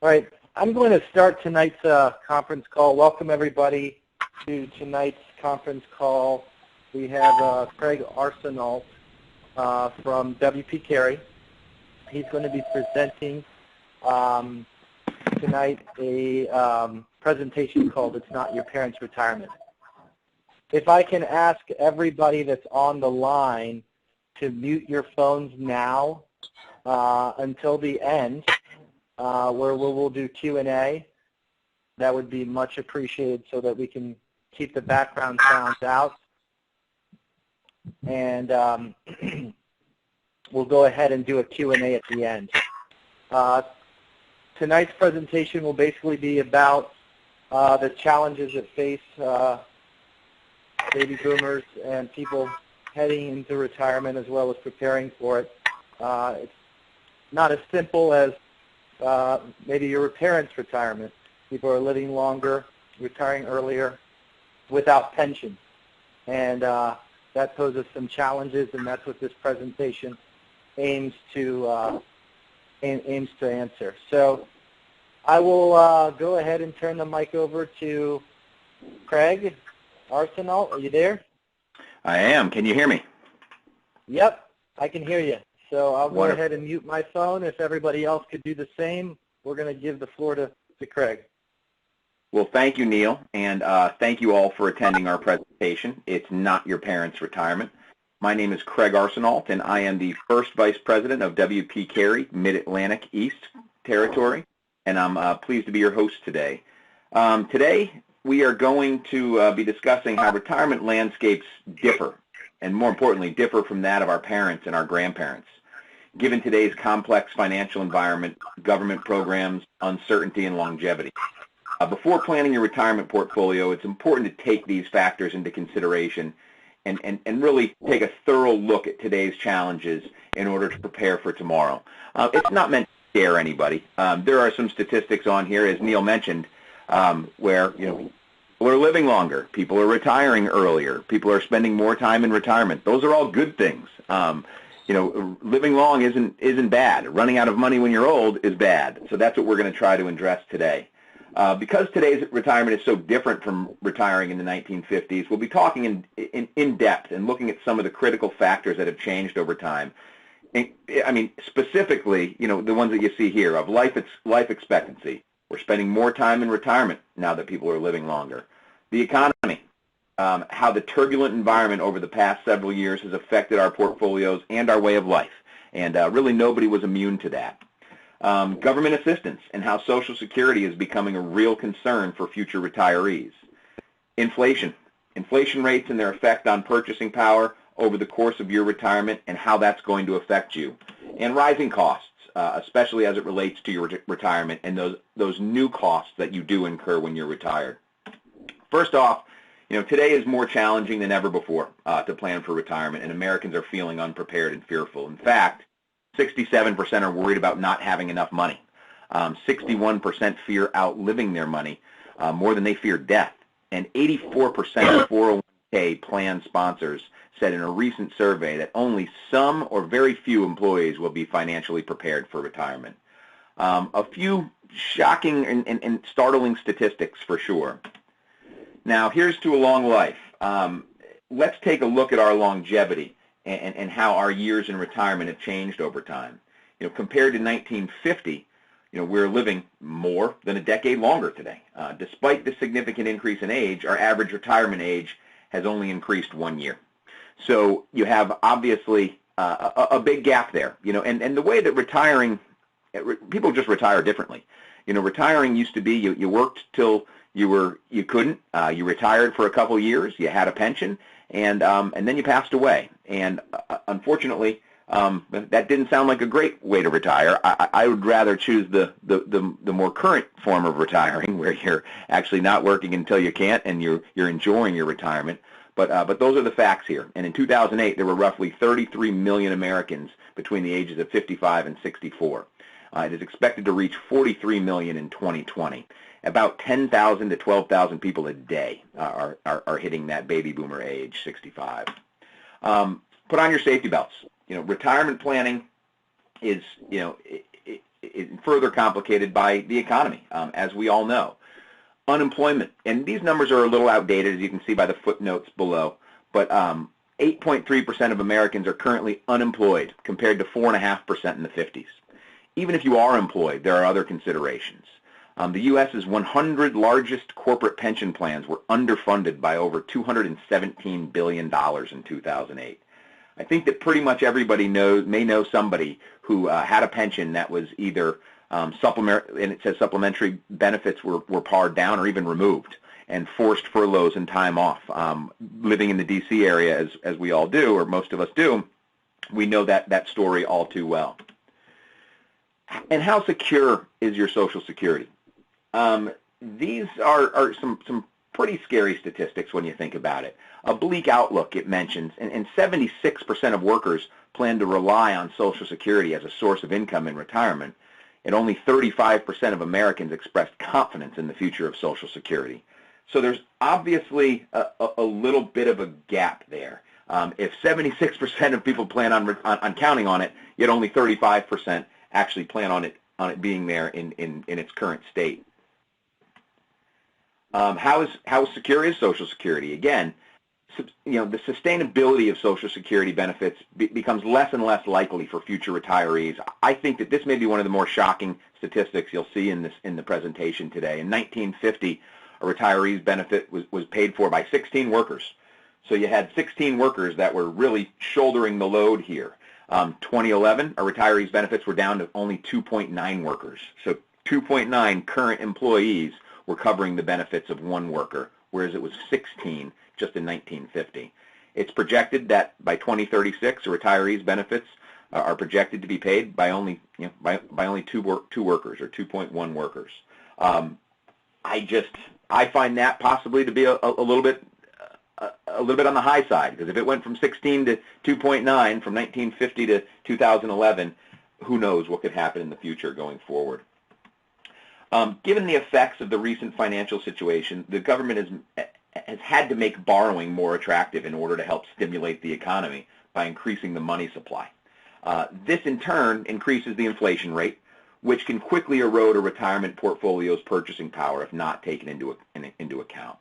All right, I'm going to start tonight's conference call. Welcome everybody to tonight's conference call. We have Craig Arsenault from W.P. Carey. He's going to be presenting tonight a presentation called It's Not Your Parents' Retirement. If I can ask everybody that's on the line to mute your phones now until the end, where we'll do Q&A, that would be much appreciated so that we can keep the background sounds out. And we'll go ahead and do a Q&A at the end. Tonight's presentation will basically be about the challenges that face baby boomers and people heading into retirement as well as preparing for it. It's not as simple as maybe your parents' retirement. People are living longer, retiring earlier without pension. And that poses some challenges, and that's what this presentation aims to answer. So I will go ahead and turn the mic over to Craig Arsenault. Are you there? I am. Can you hear me? Yep, I can hear you. So I'll go ahead and mute my phone. If everybody else could do the same, we're going to give the floor to Craig. Well, thank you, Neil, and thank you all for attending our presentation. It's Not Your Parents' Retirement. My name is Craig Arsenault, and I am the first Vice President of W.P. Carey, Mid-Atlantic East Territory, and I'm pleased to be your host today. Today, we are going to be discussing how retirement landscapes differ, and more importantly, differ from that of our parents and our grandparents. Given today's complex financial environment, government programs, uncertainty, and longevity. Before planning your retirement portfolio, it's important to take these factors into consideration and really take a thorough look at today's challenges in order to prepare for tomorrow. It's not meant to scare anybody. There are some statistics on here, as Neil mentioned, where people are living longer, people are retiring earlier, people are spending more time in retirement. Those are all good things. Living long isn't bad. Running out of money when you're old is bad. So that's what we're going to try to address today. Because today's retirement is so different from retiring in the 1950s, we'll be talking in depth and looking at some of the critical factors that have changed over time. I mean, specifically, the ones that you see here of life expectancy. We're spending more time in retirement now that people are living longer. The economy, how the turbulent environment over the past several years has affected our portfolios and our way of life. And really nobody was immune to that. Government assistance and how Social Security is becoming a real concern for future retirees. Inflation rates and their effect on purchasing power over the course of your retirement and how that's going to affect you. And rising costs. Especially as it relates to your retirement and those new costs that you do incur when you're retired. First off, today is more challenging than ever before to plan for retirement, and Americans are feeling unprepared and fearful. In fact, 67% are worried about not having enough money. 61% fear outliving their money more than they fear death. And 84% of 401k plan sponsors said in a recent survey that only some or very few employees will be financially prepared for retirement. A few shocking and startling statistics for sure. Now, here's to a long life. Let's take a look at our longevity and how our years in retirement have changed over time. Compared to 1950, we're living more than a decade longer today. Despite the significant increase in age, our average retirement age has only increased 1 year. So you have obviously a big gap there, and the way that retiring, people just retire differently. Retiring used to be you worked till you couldn't, you retired for a couple years, you had a pension, and then you passed away. And unfortunately, that didn't sound like a great way to retire. I would rather choose the more current form of retiring, where you're actually not working until you can't, and you're enjoying your retirement. But those are the facts here. And in 2008, there were roughly 33 million Americans between the ages of 55 and 64. It is expected to reach 43 million in 2020. About 10,000 to 12,000 people a day are hitting that baby boomer age, 65. Put on your safety belts. Retirement planning is, further complicated by the economy, as we all know. Unemployment, and these numbers are a little outdated, as you can see by the footnotes below, but 8.3% of Americans are currently unemployed, compared to 4.5% in the 50s. Even if you are employed, there are other considerations. The U.S.'s 100 largest corporate pension plans were underfunded by over $217 billion in 2008. I think that pretty much everybody may know somebody who had a pension that was either supplementary, and it says supplementary benefits were pared down or even removed, and forced furloughs and time off. Living in the D.C. area, as we all do, or most of us do, we know that story all too well. And how secure is your Social Security? These are some pretty scary statistics when you think about it. A bleak outlook, it mentions, and 76% of workers plan to rely on Social Security as a source of income in retirement, and only 35% of Americans expressed confidence in the future of Social Security. So there's obviously a little bit of a gap there. If 76% of people plan on counting on it, yet only 35% actually plan on it being there in its current state. How secure is Social Security? Again, the sustainability of Social Security benefits becomes less and less likely for future retirees. I think that this may be one of the more shocking statistics you'll see in the presentation today. In 1950, a retiree's benefit was paid for by 16 workers. So you had 16 workers that were really shouldering the load here. 2011, a retiree's benefits were down to only 2.9 workers. So 2.9 current employees were covering the benefits of one worker, whereas it was 16 just in 1950. It's projected that by 2036, a retiree's benefits are projected to be paid by only two workers, or 2.1 workers. I find that possibly to be a little bit on the high side, because if it went from 16 to 2.9 from 1950 to 2011, who knows what could happen in the future going forward. Given the effects of the recent financial situation, the government has had to make borrowing more attractive in order to help stimulate the economy by increasing the money supply. This, in turn, increases the inflation rate, which can quickly erode a retirement portfolio's purchasing power if not taken into account.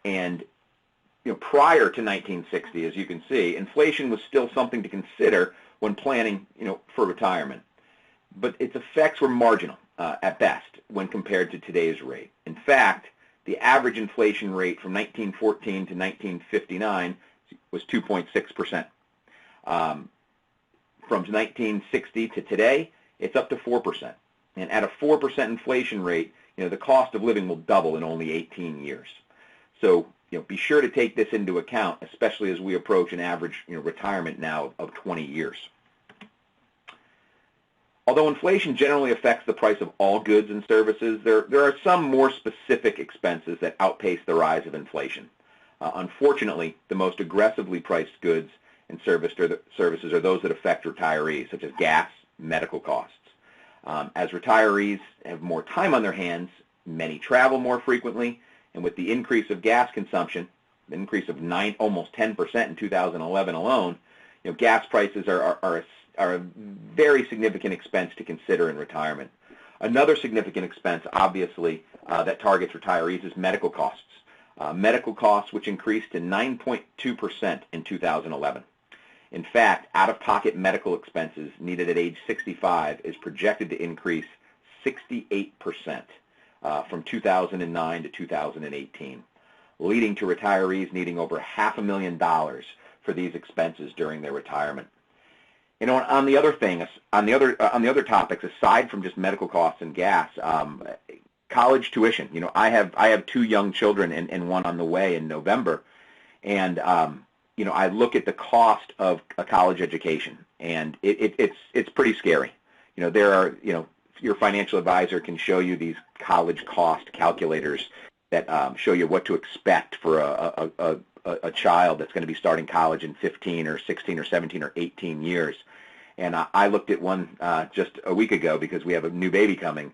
And prior to 1960, as you can see, inflation was still something to consider when planning, for retirement. But its effects were marginal at best when compared to today's rate. In fact, the average inflation rate from 1914 to 1959 was 2.6%. From 1960 to today, it's up to 4%. And at a 4% inflation rate, the cost of living will double in only 18 years. So, be sure to take this into account, especially as we approach an average, retirement now of 20 years. Although inflation generally affects the price of all goods and services, there are some more specific expenses that outpace the rise of inflation. Unfortunately, the most aggressively priced goods and services are those that affect retirees, such as gas, medical costs. As retirees have more time on their hands, many travel more frequently, and with the increase of gas consumption, the increase of almost 10% in 2011 alone, gas prices are a very significant expense to consider in retirement. Another significant expense, obviously, that targets retirees is medical costs. Medical costs, which increased to 9.2% in 2011. In fact, out-of-pocket medical expenses needed at age 65 is projected to increase 68% from 2009 to 2018, leading to retirees needing over $500,000 for these expenses during their retirement. On the other topics, aside from just medical costs and gas, college tuition. I have two young children and one on the way in November, and I look at the cost of a college education, and it's pretty scary. Your financial advisor can show you these college cost calculators that show you what to expect for a child that's going to be starting college in 15 or 16 or 17 or 18 years. And I looked at one just a week ago because we have a new baby coming.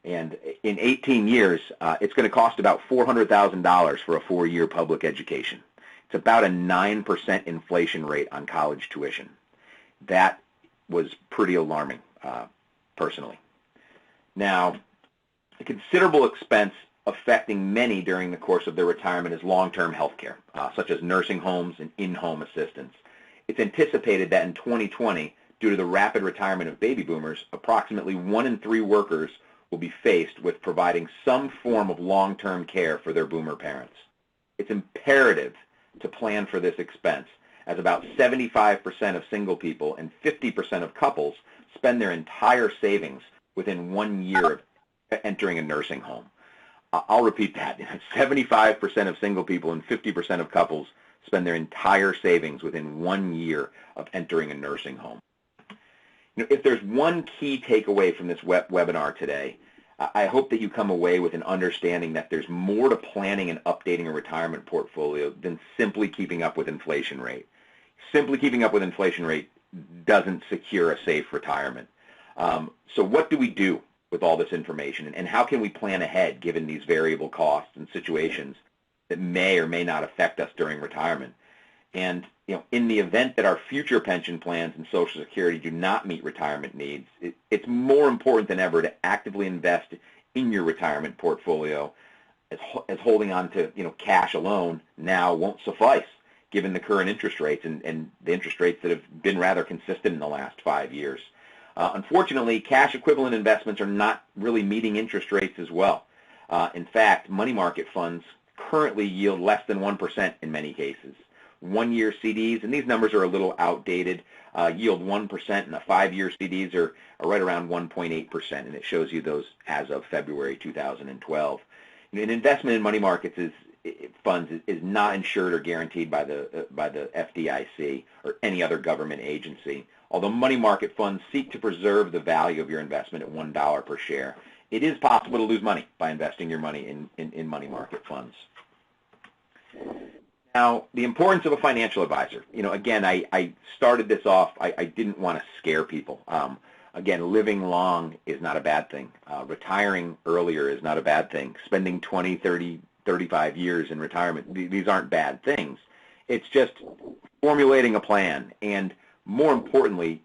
And in 18 years, it's going to cost about $400,000 for a 4-year public education. It's about a 9% inflation rate on college tuition. That was pretty alarming, personally. Now, a considerable expense affecting many during the course of their retirement is long-term health care, such as nursing homes and in-home assistance. It's anticipated that in 2020, due to the rapid retirement of baby boomers, approximately 1 in 3 workers will be faced with providing some form of long-term care for their boomer parents. It's imperative to plan for this expense, as about 75% of single people and 50% of couples spend their entire savings within 1 year of entering a nursing home. I'll repeat that. 75% of single people and 50% of couples spend their entire savings within 1 year of entering a nursing home. If there's one key takeaway from this webinar today, I hope that you come away with an understanding that there's more to planning and updating a retirement portfolio than simply keeping up with inflation rate. Simply keeping up with inflation rate doesn't secure a safe retirement. So what do we do with all this information, and how can we plan ahead given these variable costs and situations that may or may not affect us during retirement? And in the event that our future pension plans and Social Security do not meet retirement needs, it's more important than ever to actively invest in your retirement portfolio, as holding on to cash alone now won't suffice given the current interest rates and the interest rates that have been rather consistent in the last 5 years. Unfortunately, cash equivalent investments are not really meeting interest rates as well. In fact, money market funds currently yield less than 1% in many cases. 1-year CDs, and these numbers are a little outdated, yield 1%, and the 5-year CDs are right around 1.8%, and it shows you those as of February 2012. An investment in money markets funds is not insured or guaranteed by the FDIC or any other government agency. Although money market funds seek to preserve the value of your investment at $1 per share, it is possible to lose money by investing your money in money market funds. Now, the importance of a financial advisor. Again, I started this off, I didn't want to scare people. Again, living long is not a bad thing. Retiring earlier is not a bad thing. Spending 20, 30, 35 years in retirement, these aren't bad things. It's just formulating a plan and, more importantly,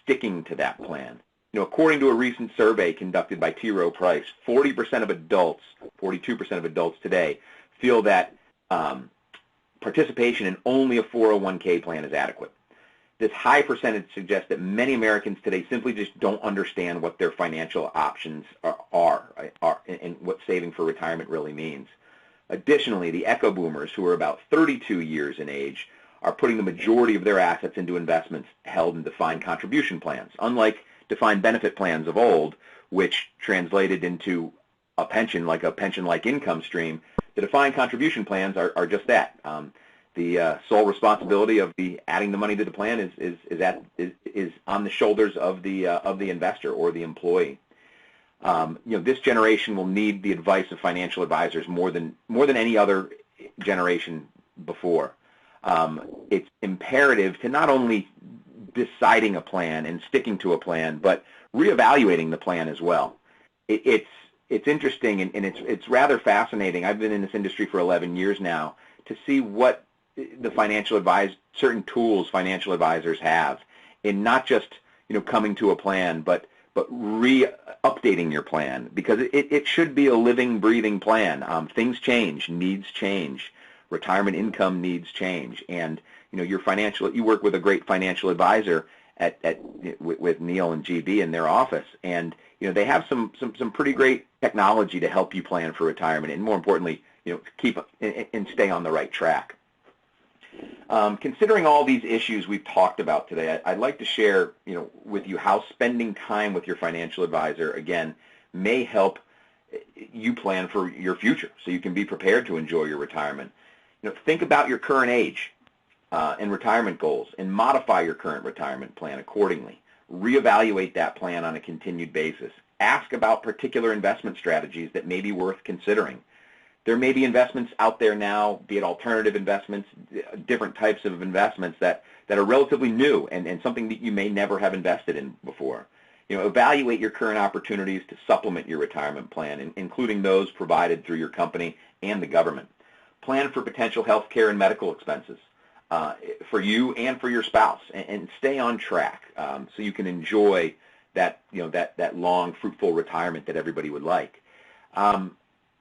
sticking to that plan. According to a recent survey conducted by T. Rowe Price, 40% of adults, 42% of adults today feel that participation in only a 401k plan is adequate. This high percentage suggests that many Americans today simply just don't understand what their financial options are and what saving for retirement really means. Additionally, the Echo Boomers, who are about 32 years in age, are putting the majority of their assets into investments held in defined contribution plans, unlike defined benefit plans of old, which translated into a pension-like income stream. The defined contribution plans are just that. The sole responsibility of adding the money to the plan is on the shoulders of the investor or the employee. This generation will need the advice of financial advisors more than any other generation before. It's imperative to not only deciding a plan and sticking to a plan, but reevaluating the plan as well. It's interesting and it's rather fascinating. I've been in this industry for 11 years now to see what the certain tools financial advisors have in not just coming to a plan, but updating your plan, because it should be a living, breathing plan. Things change, needs change, retirement income needs change, and you work with a great financial advisor with Neil and GB in their office, and they have some pretty great technology to help you plan for retirement, and more importantly, keep and stay on the right track. Considering all these issues we've talked about today, I'd like to share with you how spending time with your financial advisor, again, may help you plan for your future so you can be prepared to enjoy your retirement. Think about your current age and retirement goals and modify your current retirement plan accordingly. Reevaluate that plan on a continued basis. Ask about particular investment strategies that may be worth considering. There may be investments out there now, be it alternative investments, different types of investments that are relatively new and something that you may never have invested in before. Evaluate your current opportunities to supplement your retirement plan, including those provided through your company and the government. Plan for potential health care and medical expenses. for you and for your spouse, and stay on track so you can enjoy that that long, fruitful retirement that everybody would like.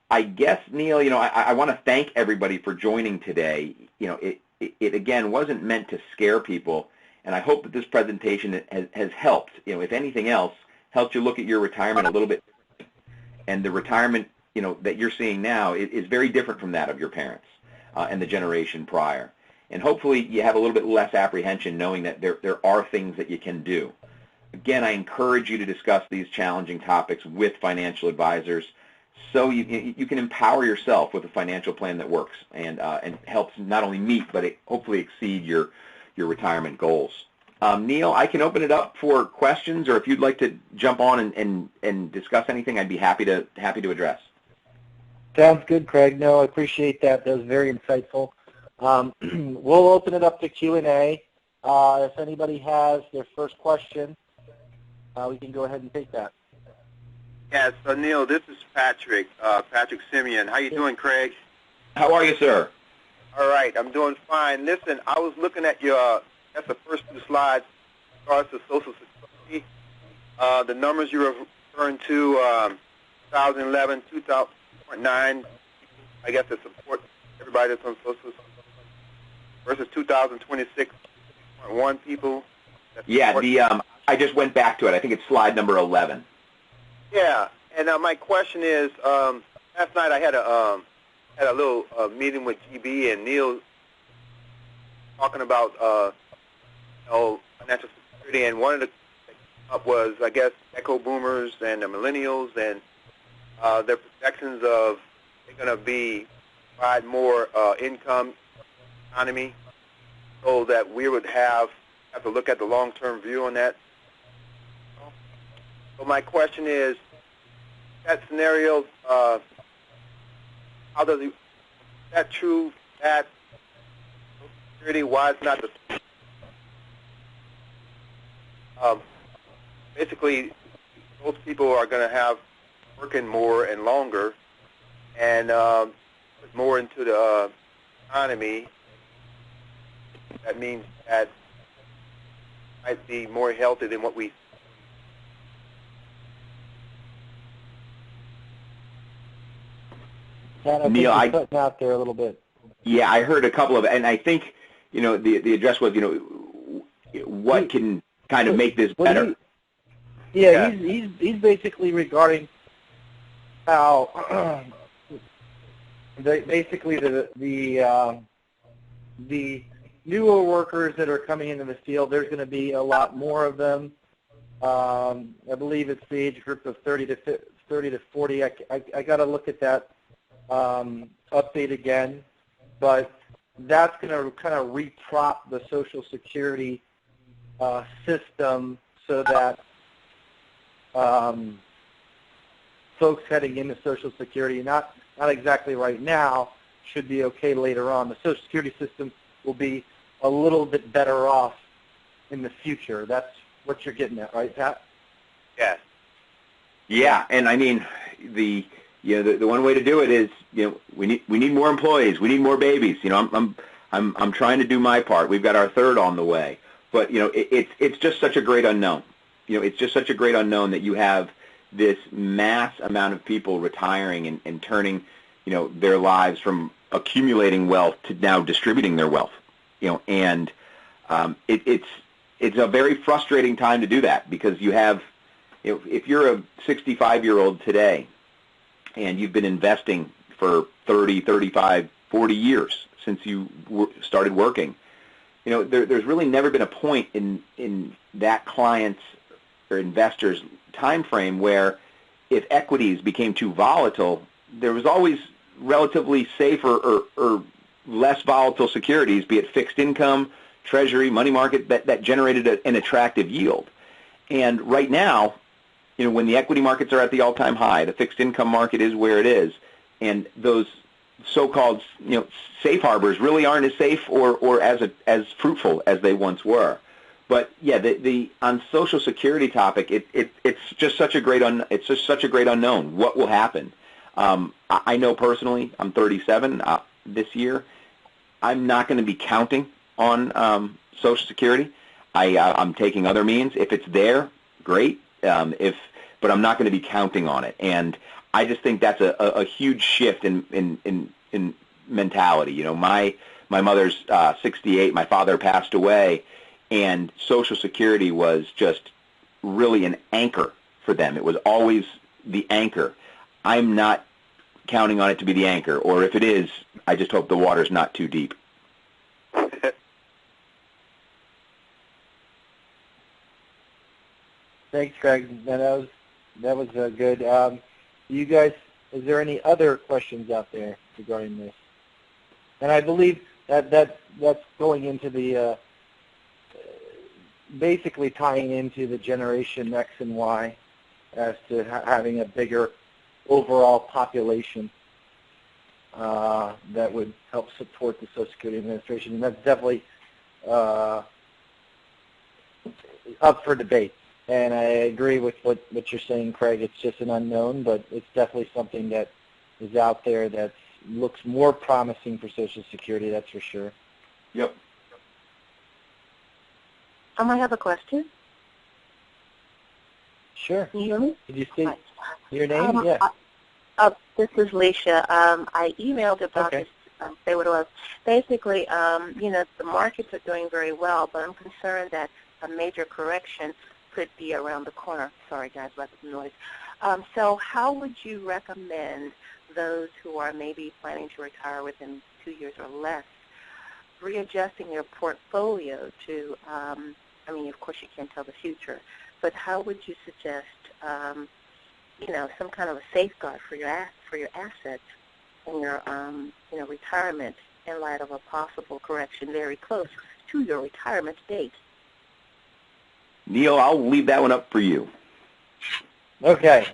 I guess, Neil, I want to thank everybody for joining today. It again wasn't meant to scare people, and I hope that this presentation has helped. If anything else, helped you look at your retirement a little bit, and the retirement that you're seeing now is very different from that of your parents and the generation prior. And hopefully you have a little bit less apprehension knowing that there are things that you can do. Again, I encourage you to discuss these challenging topics with financial advisors so you can empower yourself with a financial plan that works and helps not only meet but hopefully exceed your retirement goals. Neil, I can open it up for questions, or if you'd like to jump on and discuss anything, I'd be happy to address. Sounds good, Craig. No, I appreciate that. That was very insightful. We'll open it up to Q&A. If anybody has their first question, we can go ahead and take that. Yes, Neil, this is Patrick Simeon. How you doing, Craig? How are you, sir? All right, I'm doing fine. Listen, I was looking at that's the first two slides, as far as the Social Security. The numbers you were referring to, 2011, 2009, I guess to support everybody that's on Social Security, versus 2026.1 people. Yeah, I just went back to it. I think it's slide number 11. Yeah, and my question is, last night I had a little meeting with GB and Neil talking about financial security, and one of the up was, I guess, echo boomers and the millennials and their projections of they're going to provide more income economy, so that we would have to look at the long-term view on that. So my question is, that scenario, how is that true? That security, why it's not basically those people are going to have working more and longer, and put more into the economy. That means that might be more healthy than what we. Neil, I'm cutting out there a little bit. Yeah, I heard a couple of, and I think the address was what can kind of make this better. He's basically regarding how basically the newer workers that are coming into the field, there's going to be a lot more of them. I believe it's the age group of 30 to 40. I got to look at that update again, but that's going to kind of reprop the Social Security system so that folks heading into Social Security, not exactly right now, should be okay later on. The Social Security system will be a little bit better off in the future. That's what you're getting at, right, Pat? Yes. Yeah, and I mean the one way to do it is we need more employees, we need more babies. I'm trying to do my part. We've got our third on the way, but it's just such a great unknown. It's just such a great unknown that you have this mass amount of people retiring and turning their lives from accumulating wealth to now distributing their wealth. And it's a very frustrating time to do that, because you have, if you're a 65-year-old today and you've been investing for 30, 35, 40 years since you started working, there's really never been a point in that client's or investor's time frame where if equities became too volatile, there was always relatively safer or less volatile securities, be it fixed income, treasury, money market, that generated an attractive yield. And right now, when the equity markets are at the all-time high, the fixed income market is where it is, and those so-called safe harbors really aren't as safe or as fruitful as they once were. But yeah, the on Social Security topic, it's just such a great unknown. What will happen? I know personally, I'm 37 this year. I'm not going to be counting on Social Security. I'm taking other means. If it's there, great. But I'm not going to be counting on it. And I just think that's a huge shift in mentality. You know, my mother's 68. My father passed away, and Social Security was just really an anchor for them. It was always the anchor. I'm not counting on it to be the anchor, or if it is, I just hope the water's not too deep. Thanks, Craig. That was good. You guys, is there any other questions out there regarding this? And I believe that's going into the basically tying into the Generation X and Y as to having a bigger overall population that would help support the Social Security Administration, and that's definitely up for debate. And I agree with what you're saying, Craig. It's just an unknown, but it's definitely something that is out there that looks more promising for Social Security, that's for sure. Yep. I have a question. Sure. Can you hear me? Did you say your name? Yeah. This is Leisha. I emailed about Okay. this, say what it was. Basically, you know, the markets are doing very well, but I'm concerned that a major correction could be around the corner. Sorry, guys, about the noise. So how would you recommend those who are maybe planning to retire within 2 years or less readjusting their portfolio to, I mean, of course you can't tell the future, but how would you suggest, you know, some kind of a safeguard for your assets in your, you know, retirement in light of a possible correction very close to your retirement date? Neil, I'll leave that one up for you. Okay.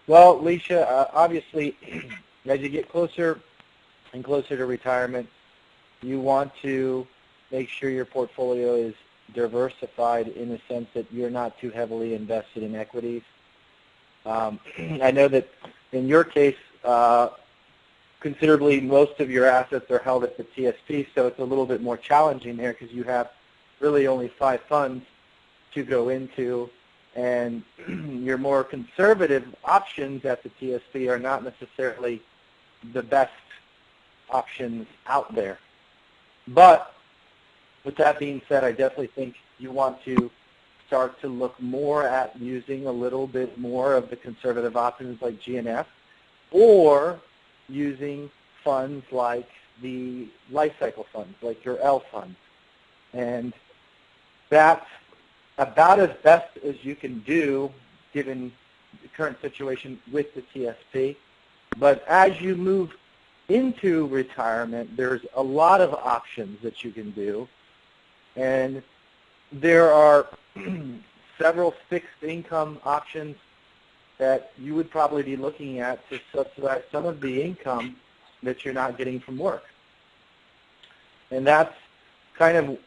Well, Leisha, obviously, as you get closer and closer to retirement, you want to make sure your portfolio is diversified in the sense that you're not too heavily invested in equities. I know that in your case, considerably most of your assets are held at the TSP, so it's a little bit more challenging there because you have really only 5 funds to go into, and your more conservative options at the TSP are not necessarily the best options out there. But with that being said, I definitely think you want to start to look more at using a little bit more of the conservative options like GNF, or using funds like the life cycle funds, like your L funds. And that's about as best as you can do given the current situation with the TSP. But as you move into retirement, there's a lot of options that you can do. And there are several fixed income options that you would probably be looking at to subsidize some of the income that you're not getting from work. And that's kind of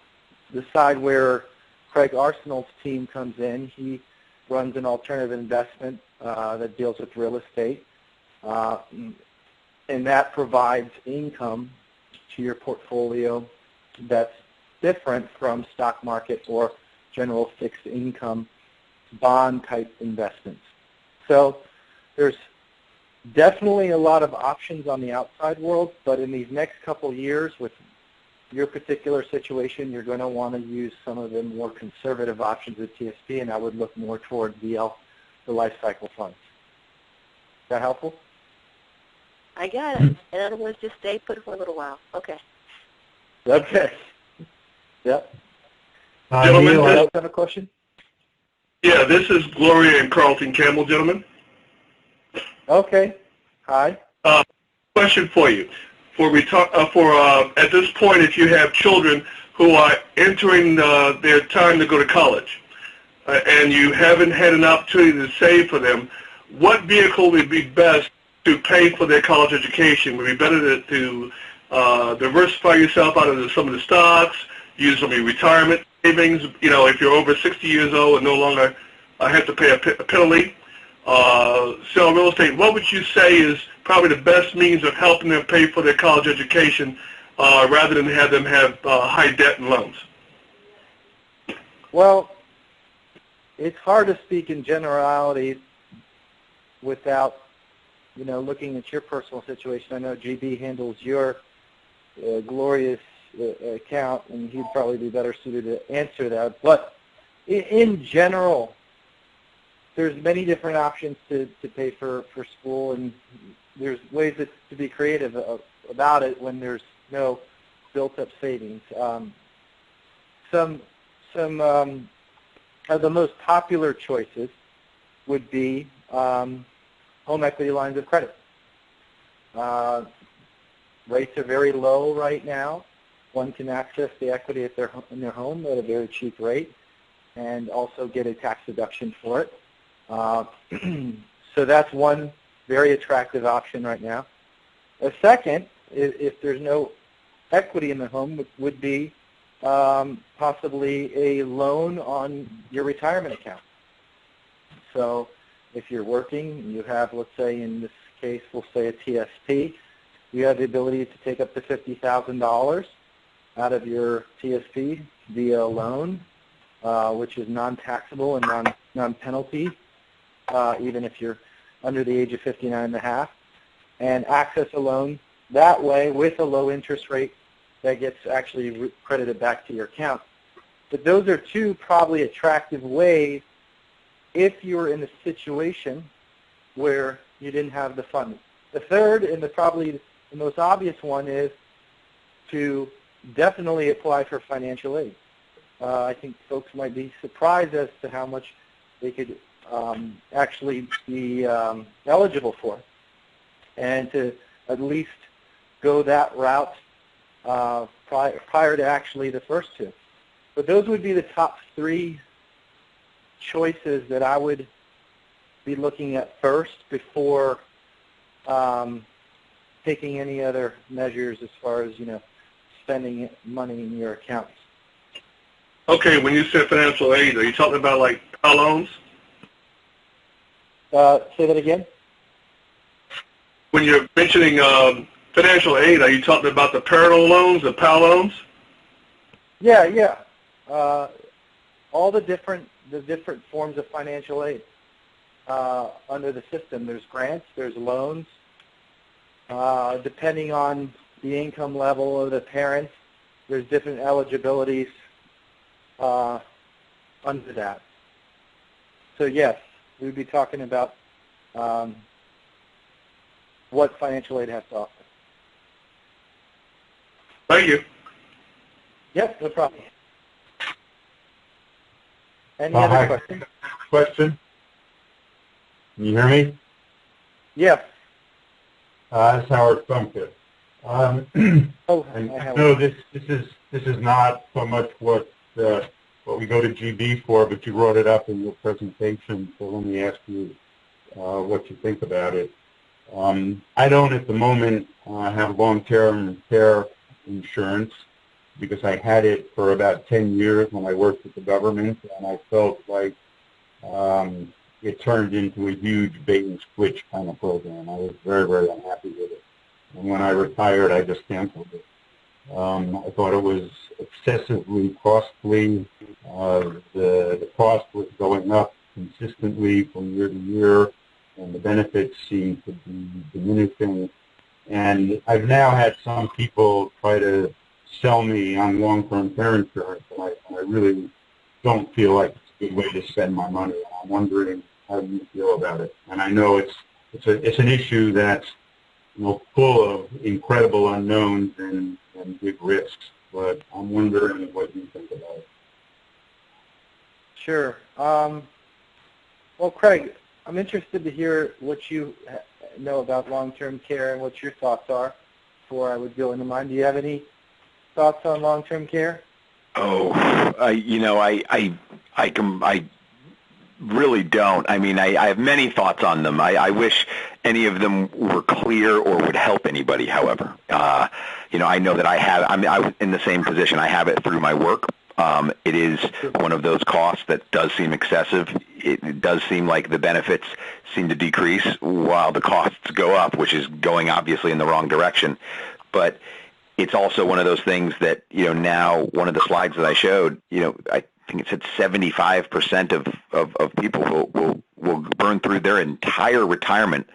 the side where Craig Arsenal's team comes in. He runs an alternative investment that deals with real estate, and that provides income to your portfolio that's different from stock market or general fixed income bond type investments. So there's definitely a lot of options on the outside world, but in these next couple years with your particular situation, you're going to want to use some of the more conservative options at TSP, and I would look more toward the life cycle funds. Is that helpful? I got it. In other words, just stay put for a little while. Okay. Okay. Yep. Gentlemen, Neil, I have a question? yeah, this is Gloria and Carlton Campbell, gentlemen. Okay. Hi. Question for you. At this point, if you have children who are entering their time to go to college, and you haven't had an opportunity to save for them, what vehicle would be best to pay for their college education? Would it be better to diversify yourself out of some of the stocks, use some of your retirement savings, you know, if you're over 60 years old and no longer have to pay a penalty, sell real estate? What would you say is probably the best means of helping them pay for their college education rather than have them have high debt and loans? Well, it's hard to speak in generalities without, looking at your personal situation. I know GB handles your glorious account, and he'd probably be better suited to answer that. But in general, there's many different options to pay for school, and there's ways to be creative about it when there's no built-up savings. Some of the most popular choices would be home equity lines of credit. Rates are very low right now. One can access the equity in their home at a very cheap rate and also get a tax deduction for it. So that's one very attractive option right now. A second, if there's no equity in the home, would be possibly a loan on your retirement account. So if you're working, you have, let's say in this case, we'll say a TSP, you have the ability to take up to $50,000 out of your TSP via a loan, which is non-taxable and non-penalty, even if you're under the age of 59 and a half, and access a loan that way with a low interest rate that gets actually credited back to your account. But those are two probably attractive ways if you were in a situation where you didn't have the funds. The third, and probably the most obvious one, is to definitely apply for financial aid. I think folks might be surprised as to how much they could actually be eligible for, and to at least go that route prior to actually the first two. But those would be the top three choices that I would be looking at first before taking any other measures as far as, spending money in your accounts. Okay, when you said financial aid, are you talking about like car loans? Say that again? When you're mentioning financial aid, are you talking about the parental loans, the PAL loans? Yeah. All the different forms of financial aid under the system. There's grants, there's loans. Depending on the income level of the parents, there's different eligibilities under that. So yes, we'd be talking about what financial aid has to offer. Thank you. Yep, no problem. Any other questions? Question? Can you hear me? Yes. It's Howard Funke. I know this is not so much what we go to GB for, but you brought it up in your presentation, so let me ask you what you think about it. I don't at the moment have long-term care insurance because I had it for about 10 years when I worked with the government, and I felt like it turned into a huge bait and switch kind of program. I was very, very unhappy with it. And when I retired, I just canceled it. I thought it was excessively costly. The cost was going up consistently from year to year, and the benefits seemed to be diminishing. And I've now had some people try to sell me on long-term care insurance, and I really don't feel like it's a good way to spend my money. And I'm wondering how you feel about it. And I know it's an issue that's full of incredible unknowns and big risks, but I'm wondering what you think about it. Sure. Well, Craig, I'm interested to hear what you know about long-term care and what your thoughts are before I would go into mine. Do you have any thoughts on long-term care? Oh, I really don't. I mean, I have many thoughts on them. I wish any of them were clear or would help anybody, however. I know that I was in the same position. I have it through my work. It is one of those costs that does seem excessive. It does seem like the benefits seem to decrease while the costs go up, which is going obviously in the wrong direction. But it's also one of those things that, now one of the slides that I showed, I think it said 75% of people will burn through their entire retirement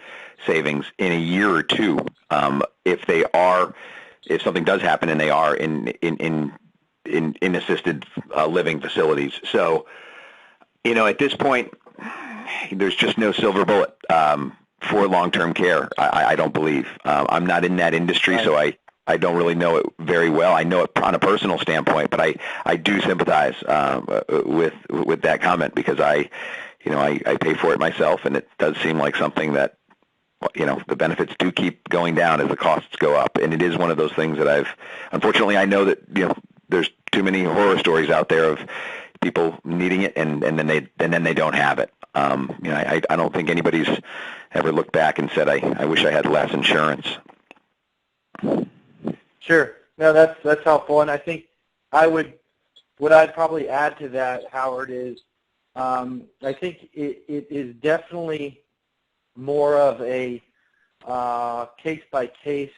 savings in a year or two if something does happen and they are in assisted living facilities. So, at this point, there's just no silver bullet for long-term care. I don't believe. I'm not in that industry, so I don't really know it very well. I know it on a personal standpoint, but I do sympathize with that comment because I pay for it myself, and it does seem like something that the benefits do keep going down as the costs go up, and it is one of those things that unfortunately, I know that there's too many horror stories out there of people needing it and then they don't have it. I don't think anybody's ever looked back and said, I wish I had less insurance. Sure. No, that's helpful, and I think what I'd probably add to that, Howard, is I think it is definitely more of a case-by-case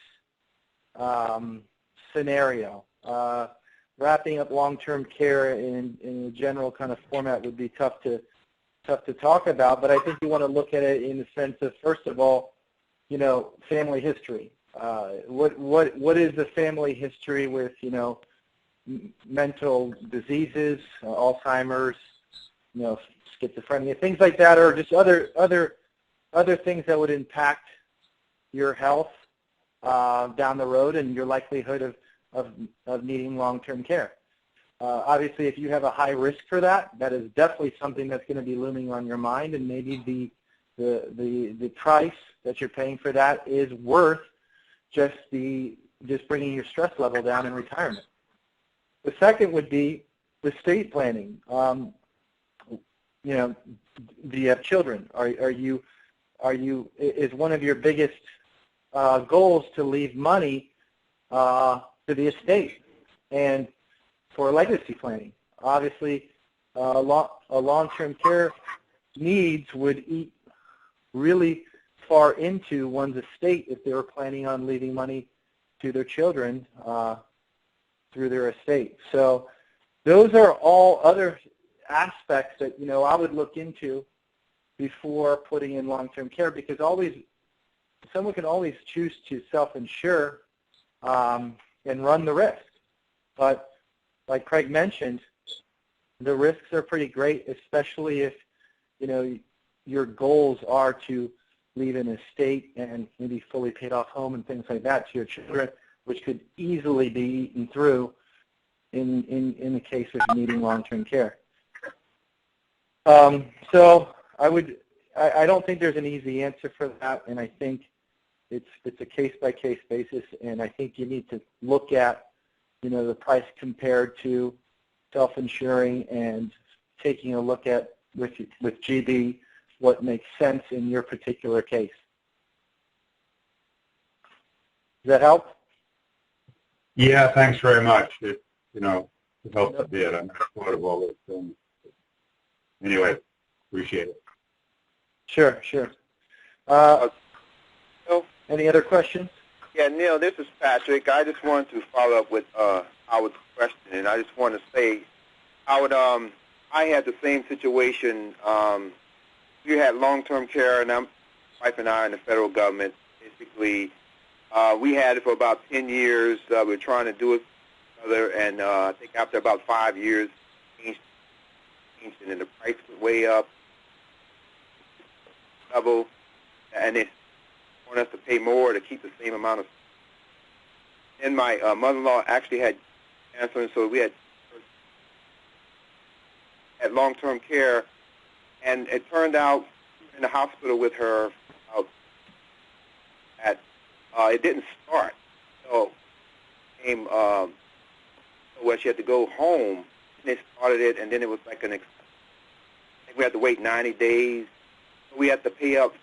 scenario. Wrapping up long-term care in a general kind of format would be tough to talk about, but I think you want to look at it in the sense of, first of all, family history. What is the family history with, mental diseases, Alzheimer's, schizophrenia, things like that, or just other things that would impact your health down the road and your likelihood of needing long-term care. Obviously, if you have a high risk for that is definitely something that's going to be looming on your mind, and maybe the price that you're paying for that is worth just bringing your stress level down in retirement. The second would be estate planning. Do you have children? Is one of your biggest goals to leave money to the estate and for legacy planning? Obviously, long-term care needs would eat really far into one's estate if they were planning on leaving money to their children through their estate. So those are all other aspects that I would look into before putting in long-term care, because someone can always choose to self-insure and run the risk. But like Craig mentioned, the risks are pretty great, especially if your goals are to leave an estate and maybe fully paid off home and things like that to your children, which could easily be eaten through in the case of needing long-term care. So I don't think there's an easy answer for that, and I think it's a case-by-case basis, and I think you need to look at the price compared to self-insuring and taking a look at with GB what makes sense in your particular case. Does that help? Yeah, thanks very much. It helps a bit. I'm not thought of all those things. Anyway, appreciate it. Sure. Any other questions? Yeah, Neil, this is Patrick. I just wanted to follow up with Howard's question, and I just want to say, Howard, I had the same situation. You had long-term care, and my wife and I are in the federal government. Basically, we had it for about 10 years. We were trying to do it together, and I think after about 5 years, changed, and then the price went way up, double, and they want us to pay more to keep the same amount of. And my mother-in-law actually had cancer, and so we had long-term care, and it turned out in the hospital with her it didn't start. So it came where she had to go home, and they started it, and then it was like I think we had to wait 90 days. We had to pay up.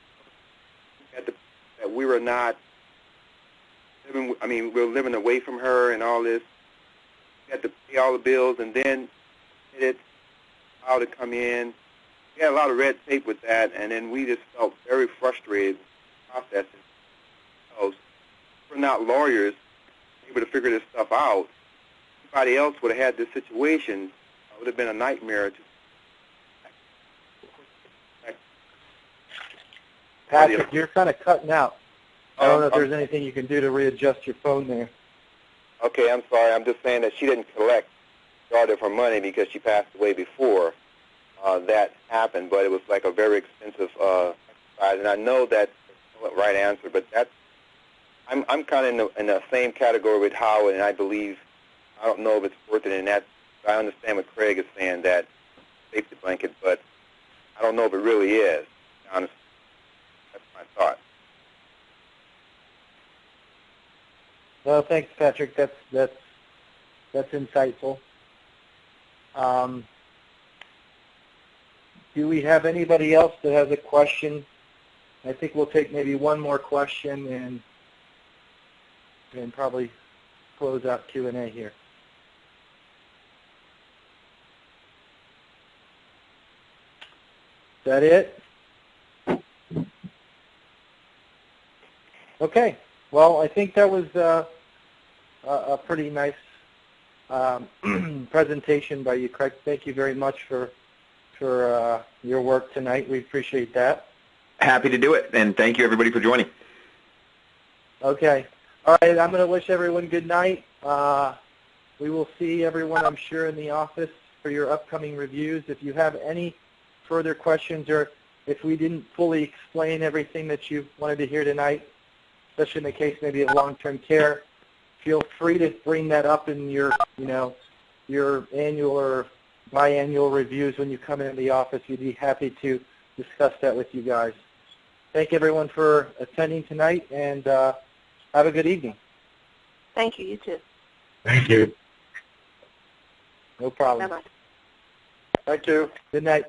That we were not living. I mean, we were living away from her and all this. We had to pay all the bills, and then how to come in. We had a lot of red tape with that, and then we just felt very frustrated with the process. So we're not lawyers. able to figure this stuff out. Anybody else would have had this situation. It would have been a nightmare. Patrick, you're kind of cutting out. I don't know if there's anything you can do to readjust your phone there. Okay, I'm sorry. I'm just saying that she didn't collect part of her money because she passed away before that happened, but it was like a very expensive exercise, and I know that's the right answer, but I'm kind of in the same category with Howard, and I believe, I don't know if it's worth it in that. I understand what Craig is saying, that safety blanket, but I don't know if it really is, honestly. That's my thought. Well, thanks, Patrick. That's insightful. Do we have anybody else that has a question? I think we'll take maybe one more question and probably close out Q&A here. Is that it? Okay. Well, I think that was a pretty nice presentation by you, Craig. Thank you very much for your work tonight. We appreciate that. Happy to do it, and thank you, everybody, for joining. Okay. All right, I'm going to wish everyone good night. We will see everyone, I'm sure, in the office for your upcoming reviews. If you have any further questions or if we didn't fully explain everything that you wanted to hear tonight, especially in the case maybe of long-term care, feel free to bring that up in your, your annual or biannual reviews when you come into the office. We'd be happy to discuss that with you guys. Thank everyone for attending tonight, and have a good evening. Thank you. You too. Thank you. No problem. Bye-bye. Thank you. Good night.